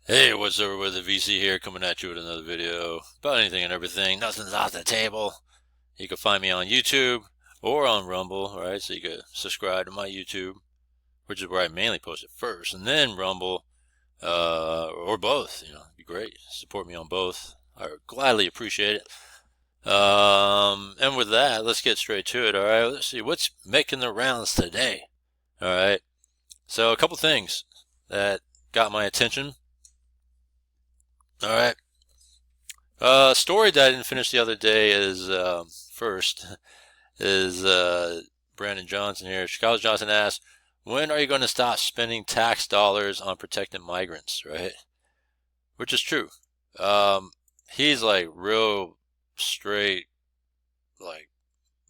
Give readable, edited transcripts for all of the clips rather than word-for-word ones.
Hey, what's over with the VC here, coming at you with another video about anything and everything. Nothing's off the table. You can find me on YouTube or on Rumble, all right? So you can subscribe to my YouTube, which is where I mainly post it first, and then Rumble, or both. It'd be great. Support me on both. I would gladly appreciate it. And with that, let's get straight to it, all right? Let's see what's making the rounds today, all right? So a couple things that got my attention. All right. Story that I didn't finish the other day is first is Brandon Johnson here. Chicago Johnson asks, "When are you going to stop spending tax dollars on protecting migrants?" Right, which is true. He's like real straight, like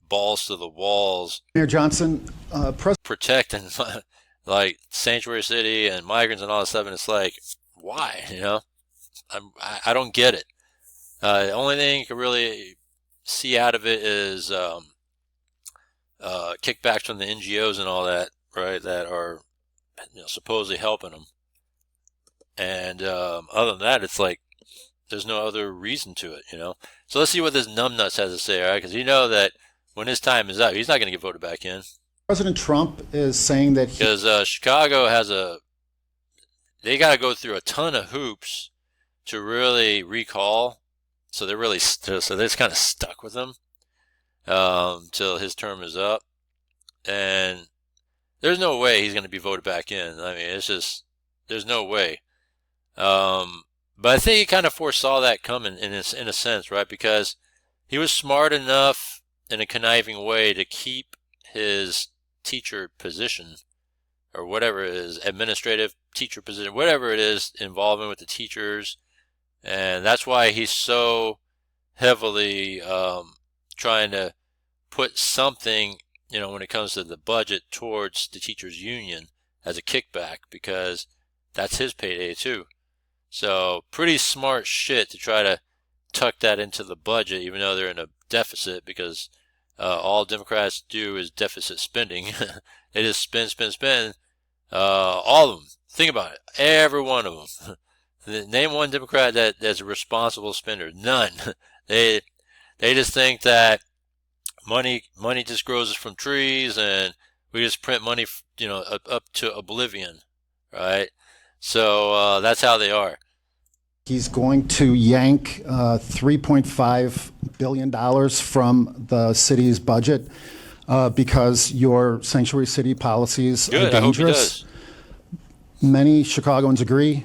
balls to the walls, Mayor Johnson, protecting like sanctuary city and migrants and all that stuff. And it's like, why? I don't get it. The only thing you can really see out of it is kickbacks from the NGOs and all that, right? That are supposedly helping them. And other than that, it's like there's no other reason to it. So let's see what this numbnuts has to say, all right? Because you know that when his time is up, he's not going to get voted back in. President Trump is saying that because Chicago they got to go through a ton of hoops to really recall. So they're just kind of stuck with him till his term is up, and there's no way he's going to be voted back in. I mean, it's just there's no way. But I think he kind of foresaw that coming in a sense, right? Because he was smart enough in a conniving way to keep his teacher position, or whatever it is, administrative teacher position, whatever it is, involvement with the teachers. And that's why he's so heavily trying to put something, when it comes to the budget towards the teachers union as a kickback, because that's his payday too. So pretty smart shit to try to tuck that into the budget, even though they're in a deficit, because all Democrats do is deficit spending. They just spend. All of them. Think about it. Every one of them. Name one Democrat that's a responsible spender. None. They just think that money just grows from trees, and we just print money, up to oblivion, right? So that's how they are. he's going to yank $3.5 billion from the city's budget because your sanctuary city policies are Good. I hope he dangerous. does. Many Chicagoans agree.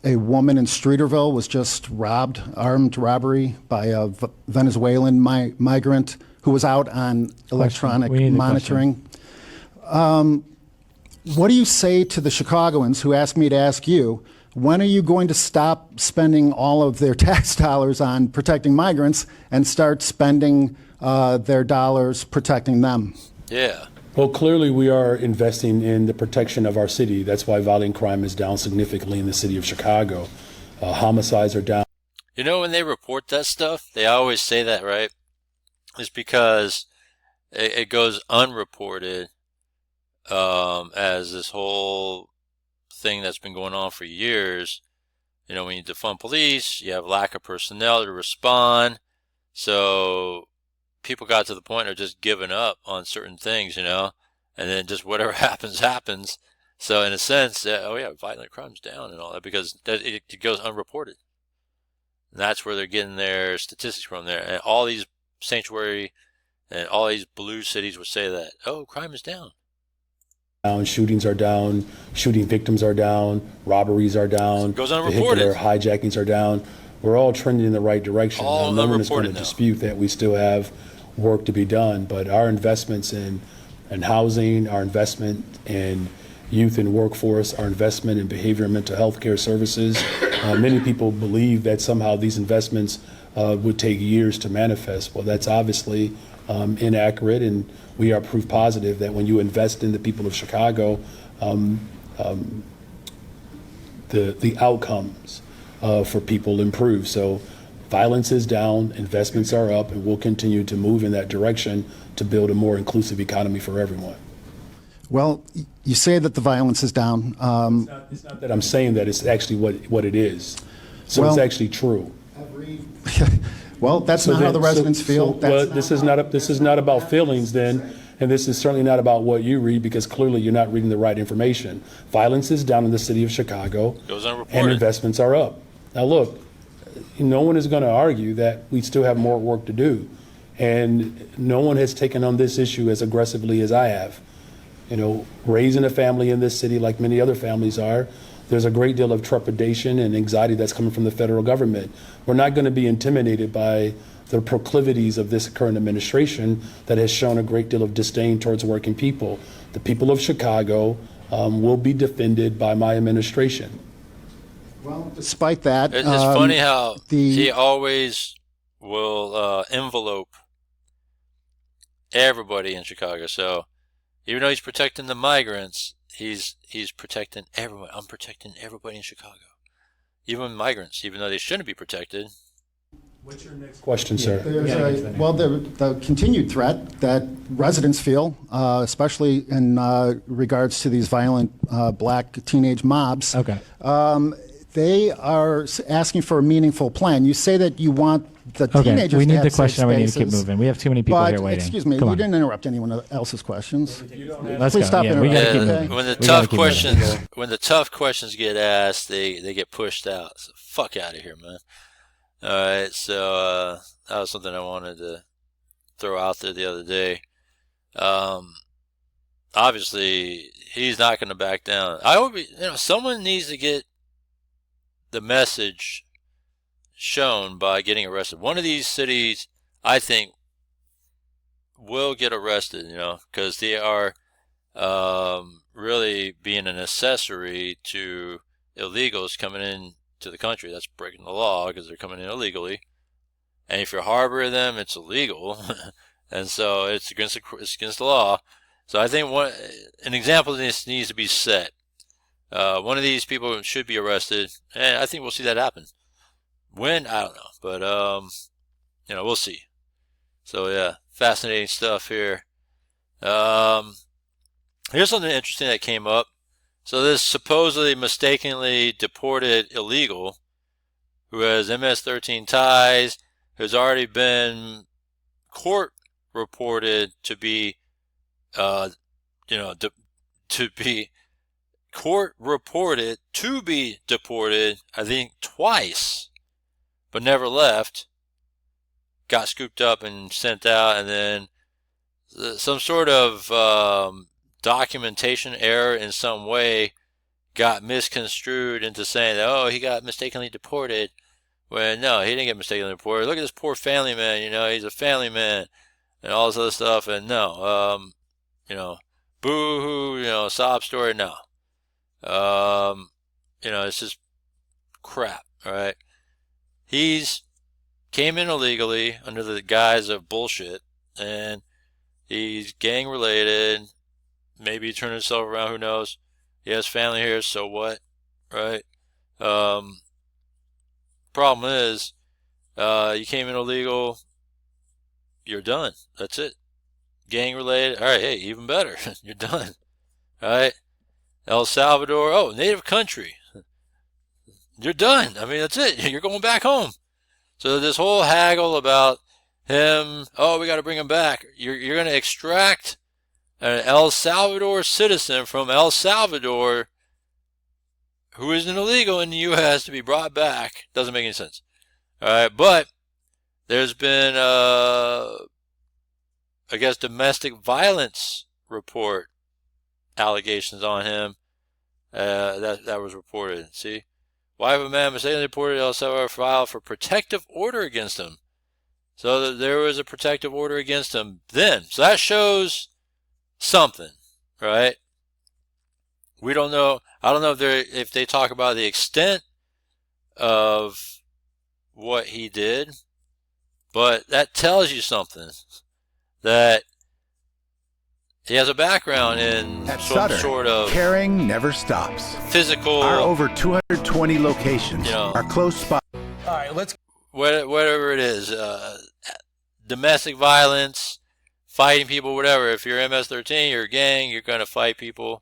A woman in Streeterville was just robbed, armed robbery by a Venezuelan migrant who was out on electronic monitoring. What do you say to the Chicagoans who asked me to ask you, when are you going to stop spending all of their tax dollars on protecting migrants and start spending their dollars protecting them? Yeah. Well, clearly we are investing in the protection of our city. That's why violent crime is down significantly in the city of Chicago. Homicides are down. When they report that stuff, they always say that, right? It's because it goes unreported as this whole thing that's been going on for years. When you defund police, you have lack of personnel to respond. So people got to the point of just giving up on certain things, and then just whatever happens. So in a sense, violent crime's down and all that because it goes unreported. And that's where they're getting their statistics from there. And all these sanctuary and all these blue cities would say that, crime is down. Shootings are down, shooting victims are down, robberies are down, it goes unreported. Vehicular hijackings are down. We're all trending in the right direction. All no one is going to now. dispute that we still have work to be done, but our investments in housing, our investment in youth and workforce, our investment in behavior and mental health care services, many people believe that somehow these investments would take years to manifest. Well, that's obviously inaccurate, and we are proof positive that when you invest in the people of Chicago, the outcomes for people improve. So violence is down, investments are up, and we'll continue to move in that direction to build a more inclusive economy for everyone. Well, You say that the violence is down. It's not that I'm saying that, it's actually what it is. So Well- it's actually true. Well, that's not how the residents feel. Well, this is not about feelings then, and this is certainly not about what you read, because clearly you're not reading the right information. Violence is down in the city of Chicago, Goes unreported. and investments are up. Now look, no one is going to argue that we still have more work to do, and no one has taken on this issue as aggressively as I have. You know, raising a family in this city, like many other families are, there's a great deal of trepidation and anxiety that's coming from the federal government. We're not going to be intimidated by the proclivities of this current administration that has shown a great deal of disdain towards working people. The people of Chicago will be defended by my administration. Well, despite that, It's funny how he always will envelope everybody in Chicago. So even though he's protecting the migrants, he's protecting everyone. I'm protecting everybody in Chicago, even migrants, even though they shouldn't be protected. What's your next question, sir? The continued threat that residents feel, especially in regards to these violent black teenage mobs. Okay. They are asking for a meaningful plan. You say that you want the teenagers we to need have the safe question. We need to keep spaces, moving. We have too many people but, here waiting. excuse me, Come you on. didn't interrupt anyone else's questions. Let's Please go. stop Yeah, we gotta keep interrupting. moving. When the We tough gotta keep moving. questions, when the tough questions get asked, they get pushed out. So fuck out of here, man. All right, so that was something I wanted to throw out there the other day. Obviously, he's not going to back down. I hope someone needs to get the message shown by getting arrested. One of these cities, I think, will get arrested. Because they are really being an accessory to illegals coming in to the country. That's breaking the law because they're coming in illegally. And if you're harboring them, it's illegal. And so it's against the law. So I think an example of this needs to be set. One of these people should be arrested, and I think we'll see that happen. When? I don't know. But, we'll see. So, yeah, fascinating stuff here. Here's something interesting that came up. So this supposedly mistakenly deported illegal who has MS-13 ties, who's already been court reported to be, to be court reported to be deported, I think twice, but never left, got scooped up and sent out, and then some sort of documentation error in some way got misconstrued into saying that, oh, he got mistakenly deported, when no, he didn't get mistakenly deported. Look at this poor family man, he's a family man, and all this other stuff, and no, boo-hoo, sob story, no. It's just crap, all right? He's came in illegally under the guise of bullshit, and he's gang related. Maybe he turned himself around, who knows? He has family here, so what, right? Problem is, you came in illegal, you're done. That's it. Gang related, all right, hey, even better. You're done, all right? El Salvador, oh, native country. You're done. I mean, that's it. You're going back home. So this whole haggle about him, oh, we got to bring him back. You're going to extract an El Salvador citizen from El Salvador who isn't illegal in the U.S. to be brought back. Doesn't make any sense. All right, but there's been, I guess, domestic violence report allegations on him that was reported. See, wife of a man mistakenly deported El Salvador filed for protective order against him. So there was a protective order against him then. So that shows something, right? We don't know. I don't know if they talk about the extent of what he did, but that tells you something, that he has a background in At some Sutter, sort of caring never stops. physical, Our over 220 locations are close by. All right, let's. whatever it is, domestic violence, fighting people, whatever. If you're MS-13, you're a gang, you're going to fight people.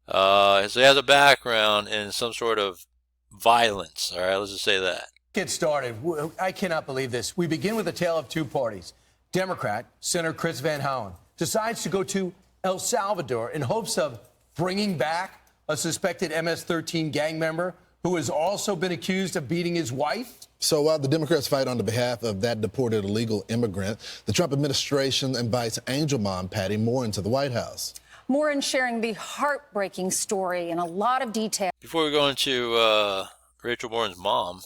So he has a background in some sort of violence. All right, let's just say that. Get started. I cannot believe this. We begin with a tale of two parties. Democrat Senator Chris Van Hollen decides to go to El Salvador in hopes of bringing back a suspected MS-13 gang member who has also been accused of beating his wife. So while the Democrats fight on the behalf of that deported illegal immigrant, the Trump administration invites Angel Mom Patty Morin to the White House. Morin sharing the heartbreaking story in a lot of detail. Before we go into Rachel Morin's mom,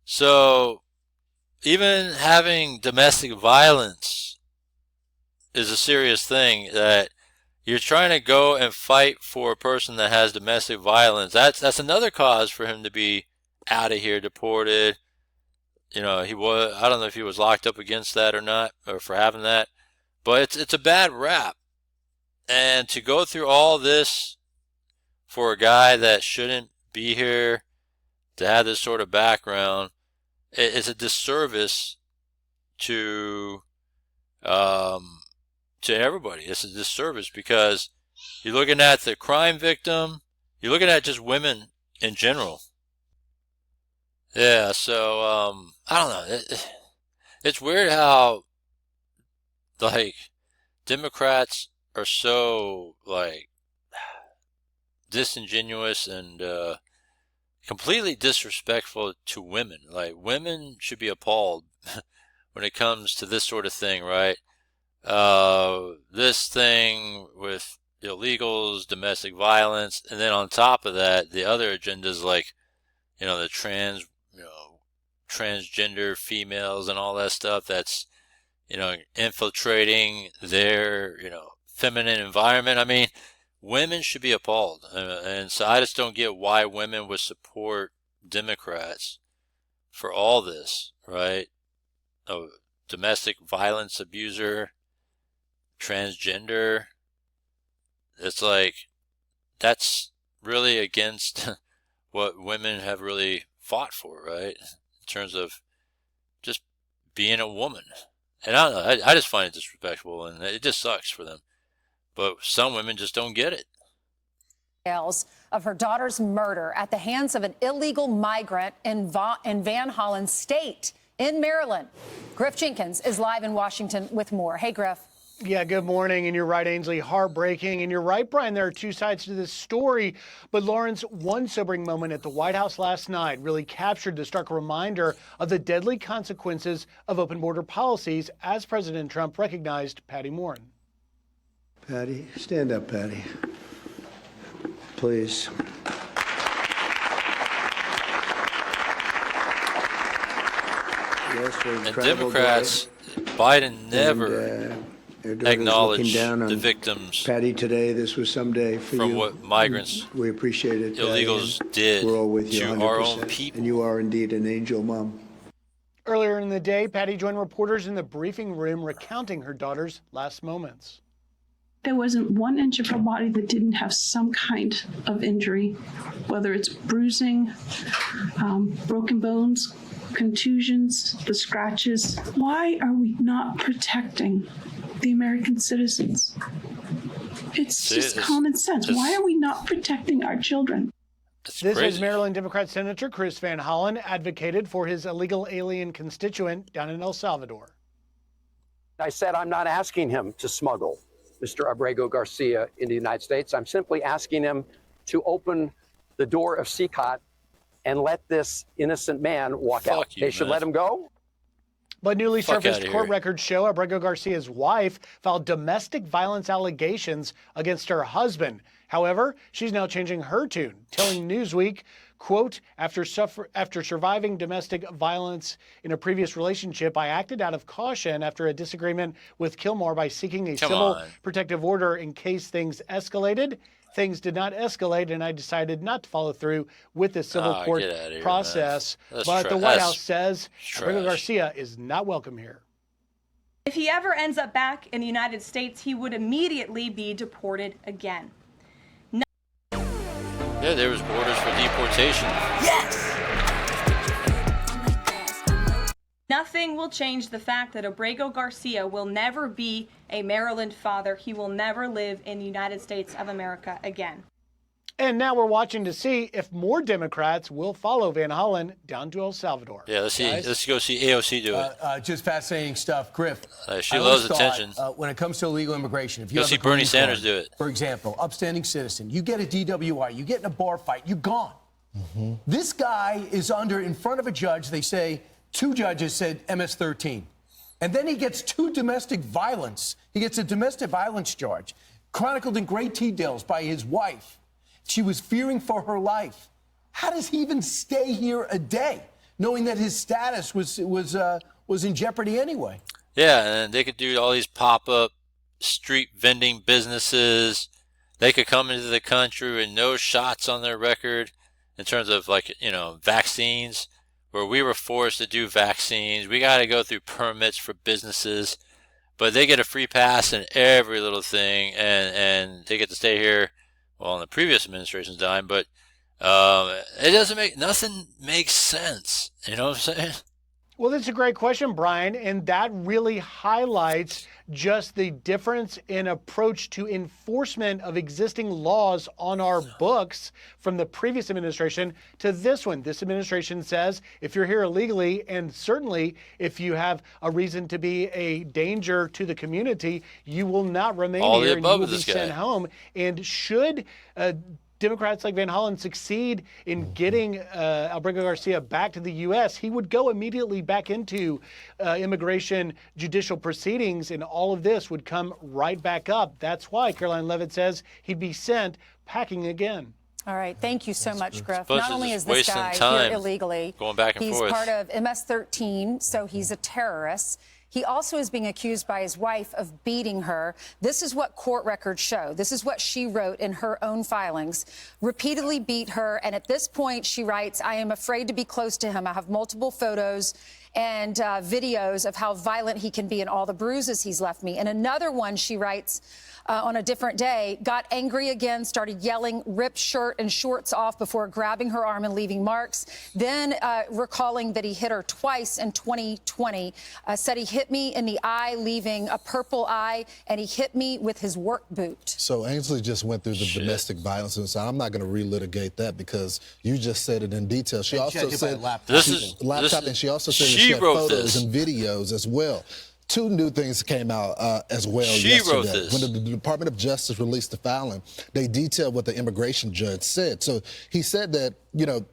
so even having domestic violence is a serious thing, that you're trying to go and fight for a person that has domestic violence. That's another cause for him to be out of here, deported. You know, I don't know if he was locked up against that or not, or for having that, but it's a bad rap. And to go through all this for a guy that shouldn't be here, to have this sort of background, it's a disservice to everybody. It's a disservice because you're looking at the crime victim, you're looking at just women in general. Yeah, so I don't know. It's weird how like Democrats are so like disingenuous and completely disrespectful to women. Like, women should be appalled when it comes to this sort of thing, right? This thing with illegals, domestic violence, and then on top of that, the other agendas like, you know, the transgender females and all that stuff that's, you know, infiltrating their, you know, feminine environment. I mean, women should be appalled. And so I just don't get why women would support Democrats for all this, right? A domestic violence abuser, transgender. It's like, that's really against what women have really fought for, right? In terms of just being a woman. And I don't know, I just find it disrespectful, and it just sucks for them. But some women just don't get it. Details of her daughter's murder at the hands of an illegal migrant in Van Hollen State in Maryland. Griff Jenkins is live in Washington with more. Hey, Griff. Yeah, good morning. And you're right, Ainsley, heartbreaking. And you're right, Brian, there are two sides to this story. But Lawrence, one sobering moment at the White House last night really captured the stark reminder of the deadly consequences of open border policies, as President Trump recognized Patty Morin. Patty, stand up, Patty. Please. Yes, and Democrats, Biden never acknowledged the victims. Patty, today this was some day for from you. What migrants, we appreciate it. illegals did We're all with you to 100%, our own people. And you are indeed an angel mom. Earlier in the day, Patty joined reporters in the briefing room recounting her daughter's last moments. There wasn't 1 inch of her body that didn't have some kind of injury, whether it's bruising, broken bones, contusions, the scratches. Why are we not protecting the American citizens? It's just common sense. Why are we not protecting our children? This is Maryland Democrat Senator Chris Van Hollen advocated for his illegal alien constituent down in El Salvador. I said I'm not asking him to smuggle Mr. Abrego Garcia into the United States. I'm simply asking him to open the door of CCOT and let this innocent man walk out. They should let him go. But newly surfaced court records show Abrego Garcia's wife filed domestic violence allegations against her husband. However, she's now changing her tune, telling Newsweek, quote, after surviving domestic violence in a previous relationship, I acted out of caution after a disagreement with Kilmore by seeking a civil protective order in case things escalated. Things did not escalate, and I decided not to follow through with the civil court process. But the White House says Abrego Garcia is not welcome here. If he ever ends up back in the United States, he would immediately be deported again. Yeah, there was orders for deportation. Yes! Nothing will change the fact that Abrego Garcia will never be a Maryland father. He will never live in the United States of America again. And now we're watching to see if more Democrats will follow Van Hollen down to El Salvador. Yeah, let's go see AOC do it. Just fascinating stuff, Griff. She loves attention. When it comes to illegal immigration, if you go have see a green Bernie Sanders card, do it. For example, upstanding citizen, you get a DWI, you get in a bar fight, you're gone. Mm-hmm. This guy is in front of a judge. They say 2 judges said MS-13, and then he gets 2 domestic violence. He gets a domestic violence charge, chronicled in great details by his wife. She was fearing for her life. How does he even stay here a day, knowing that his status was in jeopardy anyway? Yeah, and they could do all these pop-up street vending businesses. They could come into the country with no shots on their record in terms of, like, vaccines, where we were forced to do vaccines. We got to go through permits for businesses, but they get a free pass in every little thing, and they get to stay here. Well, in the previous administration's dime, but nothing makes sense. You know what I'm saying? Well, that's a great question, Brian, and that really highlights just the difference in approach to enforcement of existing laws on our books from the previous administration to this one. This administration says if you're here illegally, and certainly if you have a reason to be a danger to the community, you will not remain here and you will be sent home. And should Democrats like Van Hollen succeed in getting Abrego Garcia back to the U.S., he would go immediately back into immigration judicial proceedings, and all of this would come right back up. That's why Caroline Levitt says he'd be sent packing again. All right. Thank you so much, Griff. Plus, not only is this guy here illegally, going back and forth. He's part of MS-13, so he's a terrorist. He also is being accused by his wife of beating her. This is what court records show. This is what she wrote in her own filings. Repeatedly beat her, and at this point she writes, I am afraid to be close to him. I have multiple photos and videos of how violent he can be and all the bruises he's left me. And another one, she writes, on a different day, got angry again, started yelling, ripped shirt and shorts off before grabbing her arm and leaving marks. Then recalling that he hit her twice in 2020, said he hit me in the eye, leaving a purple eye, and he hit me with his work boot. So Ainsley just went through the domestic violence, and so I'm not going to relitigate that because you just said it in detail. She also said laptop, and she also said she had photos and videos as well. 2 new things came out as well yesterday. Wrote this. When the Department of Justice released the filing, they detailed what the immigration judge said. So he said that,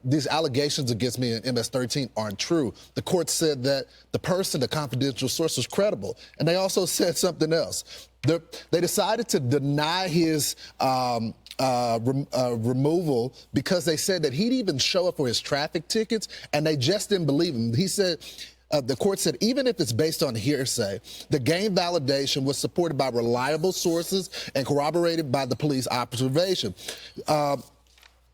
these allegations against me in MS-13 aren't true. The court said that the confidential source, was credible. And they also said something else. They decided to deny his removal because they said that he'd even show up for his traffic tickets, and they just didn't believe him. He said, the court said, even if it's based on hearsay, the game validation was supported by reliable sources and corroborated by the police observation.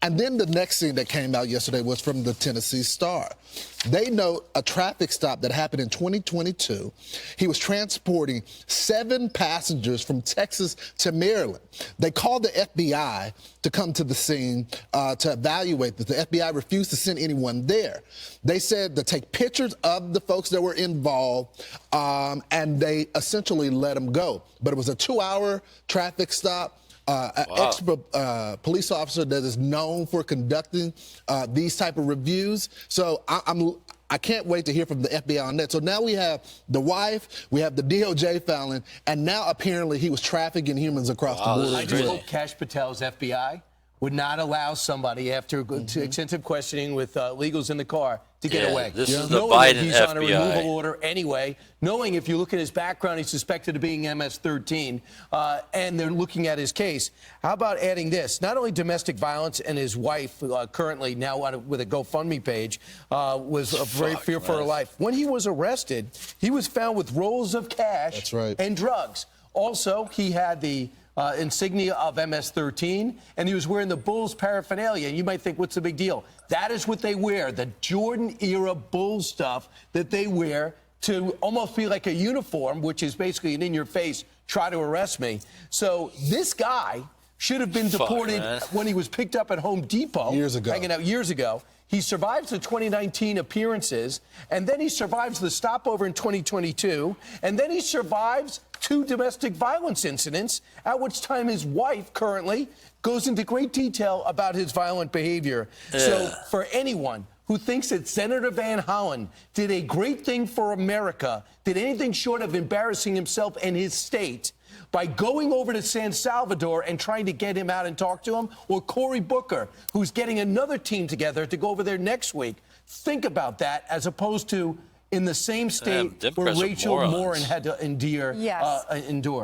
And then the next thing that came out yesterday was from the Tennessee Star. They note a traffic stop that happened in 2022. He was transporting 7 passengers from Texas to Maryland. They called the FBI to come to the scene to evaluate this. The FBI refused to send anyone there. They said to take pictures of the folks that were involved, and they essentially let them go. But it was a 2-hour traffic stop. An extra police officer that is known for conducting these type of reviews. So I can't wait to hear from the FBI on that. So now we have the wife, we have the DOJ filing, and now apparently he was trafficking humans across the border. I just hope Kash Patel's FBI would not allow somebody after extensive questioning with legals in the car to get away. This is the Biden he's FBI. On a removal order anyway, knowing if you look at his background, he's suspected of being MS-13, and they're looking at his case. How about adding this? Not only domestic violence, and his wife, currently now with a GoFundMe page, was very fear for her life. When he was arrested, he was found with rolls of cash and drugs. Also, he had the insignia of MS-13, and he was wearing the Bulls paraphernalia. You might think, what's the big deal? That is what they wear, the Jordan-era Bulls stuff that they wear to almost be like a uniform, which is basically an in-your-face, try to arrest me. So this guy should have been deported when he was picked up at Home Depot. Hanging out years ago. He survives the 2019 appearances, and then he survives the stopover in 2022, and then he survives 2 domestic violence incidents, at which time his wife currently goes into great detail about his violent behavior. So for anyone who thinks that Senator Van Hollen did a great thing for America, did anything short of embarrassing himself and his state by going over to San Salvador and trying to get him out and talk to him, or Cory Booker, who's getting another team together to go over there next week, think about that as opposed to in the same state where Rachel Morin had to endure.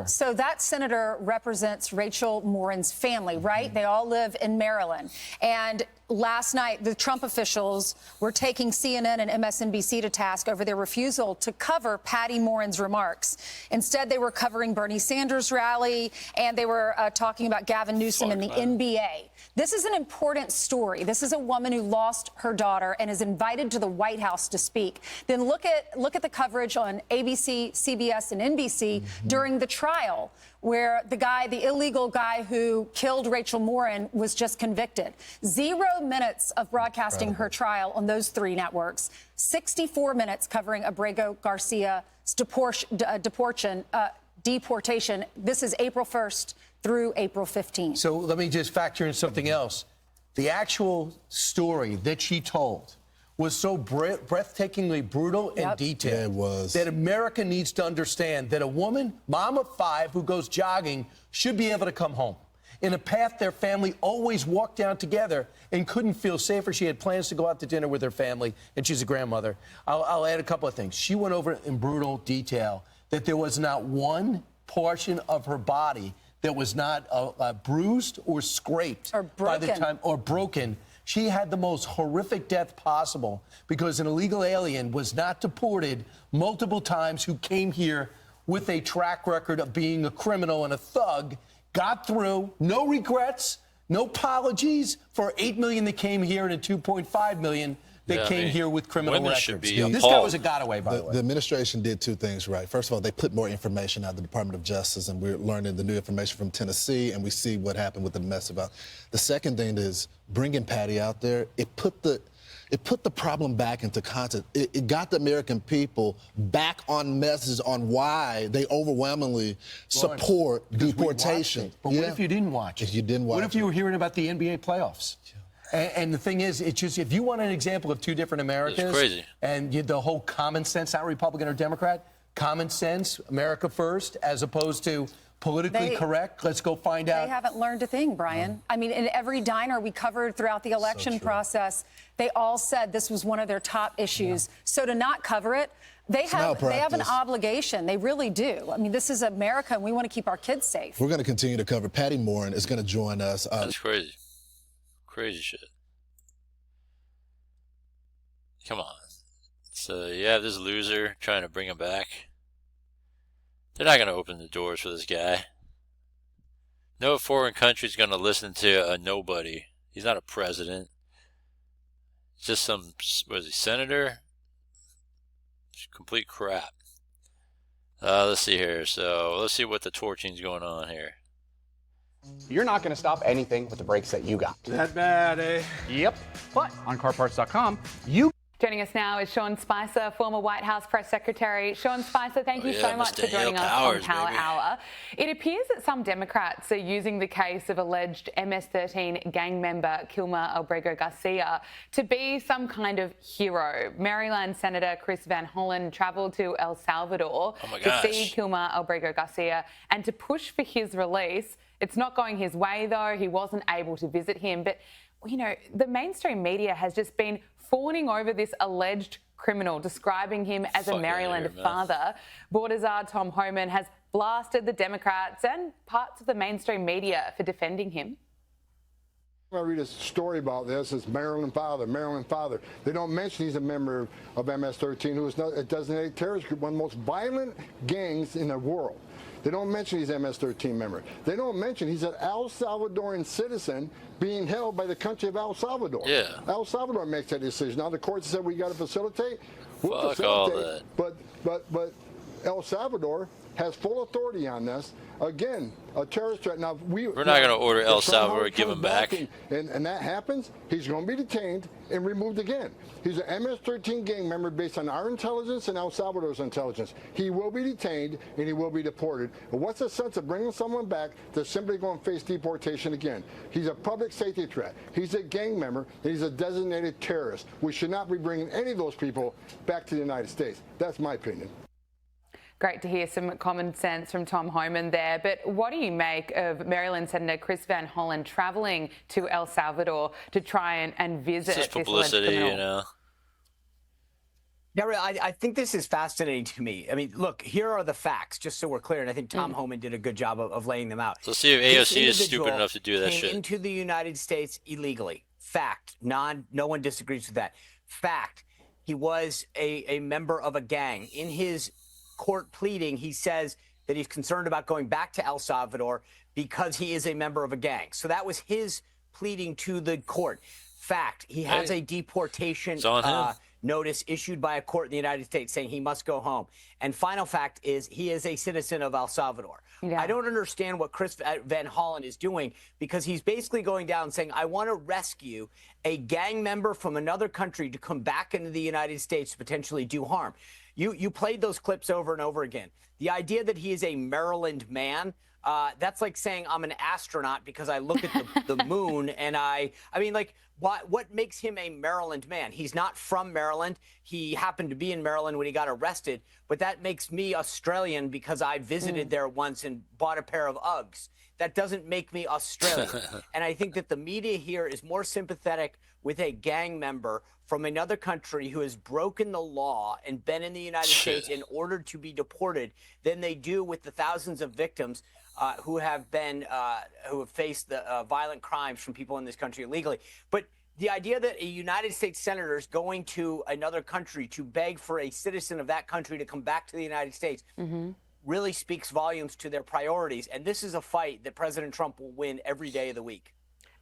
So that senator represents Rachel Morin's family, right? They all live in Maryland. And last night, the Trump officials were taking CNN and MSNBC to task over their refusal to cover Patty Morin's remarks. Instead, they were covering Bernie Sanders' rally, and they were talking about Gavin Newsom and the NBA. This is an important story. This is a woman who lost her daughter and is invited to the White House to speak. Then look at the coverage on ABC, CBS, and NBC during the trial, where the illegal guy who killed Rachel Morin was just convicted. 0 minutes of broadcasting her trial on those 3 networks. 64 minutes covering Abrego Garcia's deportation. This is April 1st through April 15th. So let me just factor in something else. The actual story that she told was so breathtakingly brutal and detailed. Yeah, it was. That America needs to understand that a woman, mom of 5, who goes jogging should be able to come home in a path their family always walked down together and couldn't feel safer. She had plans to go out to dinner with her family, and she's a grandmother. I'll add a couple of things. She went over in brutal detail that there was not one portion of her body that was not bruised or scraped by the time, or broken. She had the most horrific death possible because an illegal alien was not deported multiple times, who came here with a track record of being a criminal and a thug, got through, no regrets, no apologies for 8 million that came here and 2.5 million that came here with criminal records. This guy was a got-away, by the way. The administration did 2 things right. First of all, they put more information out of the Department of Justice, and we're learning the new information from Tennessee, and we see what happened with the mess about. The second thing is bringing Patty out there. It put the problem back into context. It got the American people back on message on why they overwhelmingly support deportation. But what if you didn't watch it? If you didn't watch it. What if you were hearing about the NBA playoffs? And the thing is, it's just, if you want an example of 2 different Americas, it's crazy. And the whole common sense, not Republican or Democrat, common sense, America first, as opposed to politically correct. Let's go find out. They haven't learned a thing, Brian. I mean, in every diner we covered throughout the election process, they all said this was one of their top issues. So to not cover it, they have an obligation. They really do. I mean, this is America, and we want to keep our kids safe. We're going to continue to cover. Patty Morin is going to join us. That's crazy. Crazy shit. Come on. So you have this loser trying to bring him back. They're not going to open the doors for this guy. No foreign country's going to listen to a nobody. He's not a president. He's just some, what is he, senator? Complete crap. Let's see here. So let's see what the torching's going on here. You're not going to stop anything with the brakes that you got. That bad, eh? Yep. But on CarParts.com, you... Joining us now is Sean Spicer, former White House press secretary. Sean Spicer, thank you so much for joining us on Power Hour. It appears that some Democrats are using the case of alleged MS-13 gang member Kilmer Abrego Garcia to be some kind of hero. Maryland Senator Chris Van Hollen travelled to El Salvador to see Kilmer Abrego Garcia and to push for his release. It's not going his way, though. He wasn't able to visit him. But, you know, the mainstream media has just been fawning over this alleged criminal, describing him as a Maryland father. Border czar Tom Homan has blasted the Democrats and parts of the mainstream media for defending him. I read a story about this. It's Maryland father, Maryland father. They don't mention he's a member of MS-13, who is a designated terrorist group, one of the most violent gangs in the world. They don't mention he's an MS-13 member. They don't mention he's an El Salvadoran citizen being held by the country of El Salvador. Yeah. El Salvador makes that decision. Now the court said we got to facilitate. We'll Fuck facilitate. all that. But El Salvador has full authority on this. Again, a terrorist threat. Now, we're not going to order El Salvador to give him back. And that happens, he's going to be detained and removed again. He's an MS-13 gang member based on our intelligence and El Salvador's intelligence. He will be detained and he will be deported. But what's the sense of bringing someone back that's simply going to face deportation again? He's a public safety threat. He's a gang member, and he's a designated terrorist. We should not be bringing any of those people back to the United States. That's my opinion. Great to hear some common sense from Tom Homan there. But what do you make of Maryland Senator Chris Van Hollen travelling to El Salvador to try and visit this publicity, this you know? Yeah, I think this is fascinating to me. I mean, look, here are the facts, just so we're clear, and I think Tom Homan did a good job of laying them out. Let's see if AOC is stupid enough to do that shit. Came into the United States illegally. Fact. No one disagrees with that. Fact. He was a member of a gang. In his court pleading, he says that he's concerned about going back to El Salvador because he is a member of a gang. So that was his pleading to the court. Fact. He has a deportation notice issued by a court in the United States saying he must go home. And final fact is he is a citizen of El Salvador. Yeah. I don't understand what Chris Van Hollen is doing, because he's basically going down saying, I want to rescue a gang member from another country to come back into the United States to potentially do harm. You played those clips over and over again. The idea that he is a Maryland man, that's like saying I'm an astronaut because I look at the moon and I mean, like, what makes him a Maryland man? He's not from Maryland. He happened to be in Maryland when he got arrested, but that makes me Australian because I visited there once and bought a pair of Uggs. That doesn't make me Australian. And I think that the media here is more sympathetic with a gang member from another country who has broken the law and been in the United States in order to be deported than they do with the thousands of victims who have faced the violent crimes from people in this country illegally. But the idea that a United States senator is going to another country to beg for a citizen of that country to come back to the United States really speaks volumes to their priorities. And this is a fight that President Trump will win every day of the week.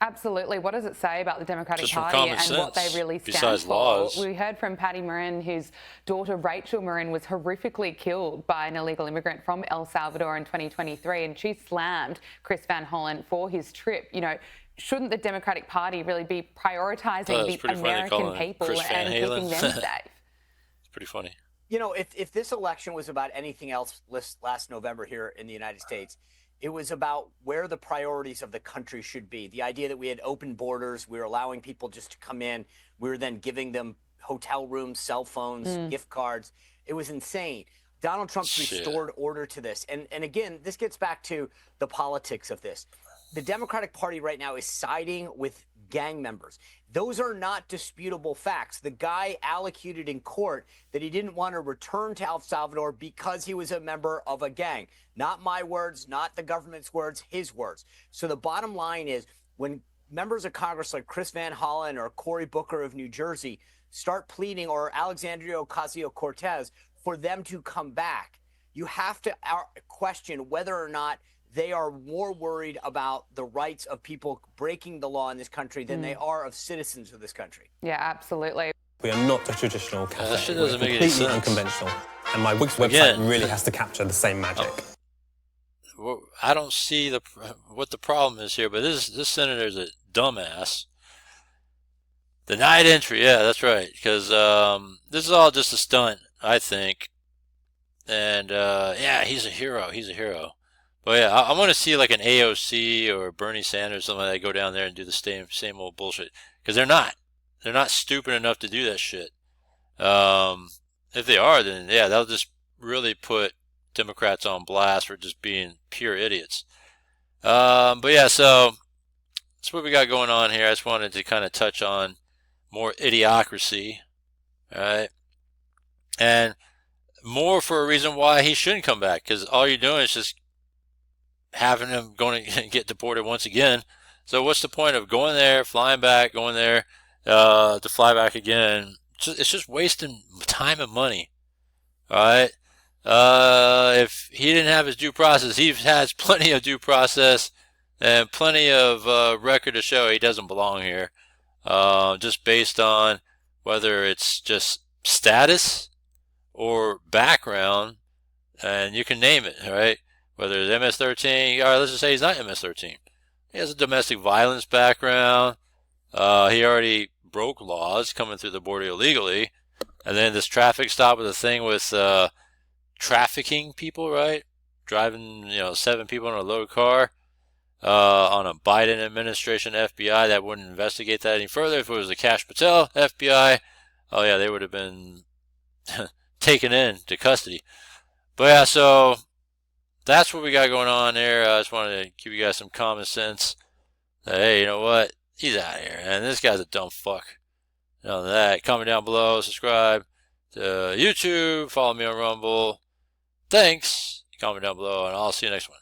Absolutely. What does it say about the Democratic Just Party and what they really stand besides for? Laws. We heard from Patty Marin, whose daughter Rachel Marin was horrifically killed by an illegal immigrant from El Salvador in 2023, and she slammed Chris Van Hollen for his trip. You know, shouldn't the Democratic Party really be prioritising the American people and keeping them safe? It's pretty funny. You know, if this election was about anything else last November here in the United States, it was about where the priorities of the country should be. The idea that we had open borders, we were allowing people just to come in, we were then giving them hotel rooms, cell phones, gift cards. It was insane. Donald Trump's restored order to this. And again, this gets back to the politics of this. The Democratic Party right now is siding with gang members. Those are not disputable facts. The guy allocated in court that he didn't want to return to El Salvador because he was a member of a gang. Not my words, not the government's words, his words. So the bottom line is, when members of Congress like Chris Van Hollen or Cory Booker of New Jersey start pleading, or Alexandria Ocasio-Cortez, for them to come back, you have to question whether or not they are more worried about the rights of people breaking the law in this country than they are of citizens of this country. Yeah, absolutely. We are not a traditional cafe. That shit We're doesn't make any completely sense. unconventional. And my website really has to capture the same magic. Well, I don't see what the problem is here, but this senator is a dumbass. Denied entry, yeah, that's right. Because this is all just a stunt, I think. And yeah, he's a hero. He's a hero. But yeah, I want to see like an AOC or Bernie Sanders, something like that, go down there and do the same old bullshit. Because they're not stupid enough to do that shit. If they are, then yeah, that'll just really put Democrats on blast for just being pure idiots. But yeah, so that's what we got going on here. I just wanted to kind of touch on more idiocracy, all right? And more for a reason why he shouldn't come back, because all you're doing is just having him going to get deported once again. So what's the point of going there, flying back, going there to fly back again? It's just wasting time and money. All right. If he didn't have his due process, he has plenty of due process and plenty of record to show he doesn't belong here. Just based on whether it's just status or background. And you can name it, all right? Whether it's MS-13, all right, let's just say he's not MS-13. He has a domestic violence background. He already broke laws coming through the border illegally. And then this traffic stop was a thing with trafficking people, right? Driving, 7 people in a loaded car on a Biden administration FBI that wouldn't investigate that any further. If it was the Kash Patel FBI, oh yeah, they would have been taken into custody. But yeah, so that's what we got going on there. I just wanted to give you guys some common sense. That, hey, you know what? He's out of here, and this guy's a dumb fuck. That. Comment down below, subscribe to YouTube, follow me on Rumble. Thanks. Comment down below, and I'll see you next one.